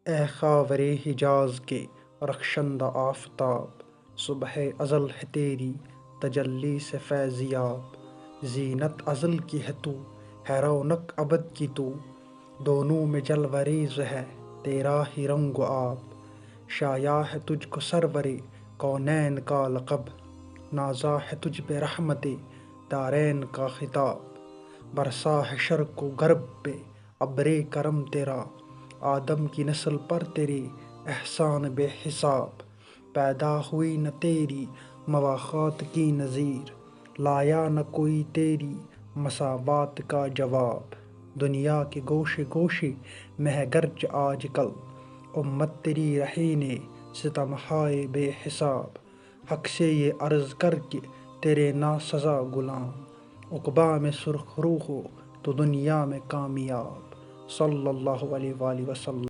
اے خاور حجاز کے رخشندہ آفتاب، صبح ازل ہے تیری تجلی سے فیضیاب، زینت ازل کی ہے تو، ہے رونق ابد کی تو، دونوں میں جلوہ ریز ہے تیرا ہی رنگ و آب، شایع ہے تجھ کو سرور کونین کا لقب، نازا ہے تجھ پہ رحمت دارین کا خطاب، برسا ہے شرق و غرب پہ ابر کرم تیرا، آدم کی نسل پر تیرے احسان بے حساب، پیدا ہوئی نہ تیری مواخات کی نظیر، لایا نہ کوئی تیری مساوات کا جواب، دنیا کے گوشے گوشے میں ہے گرچہ آج کل، امت تیری رہین ستم ہائے بے حساب، حق سے یہ عرض کر کے تیرے ناسزا غلام، عقبیٰ میں سرخ رو ہو تو دنیا میں کامیاب، صلی اللہ علیہ وآلہ وسلم۔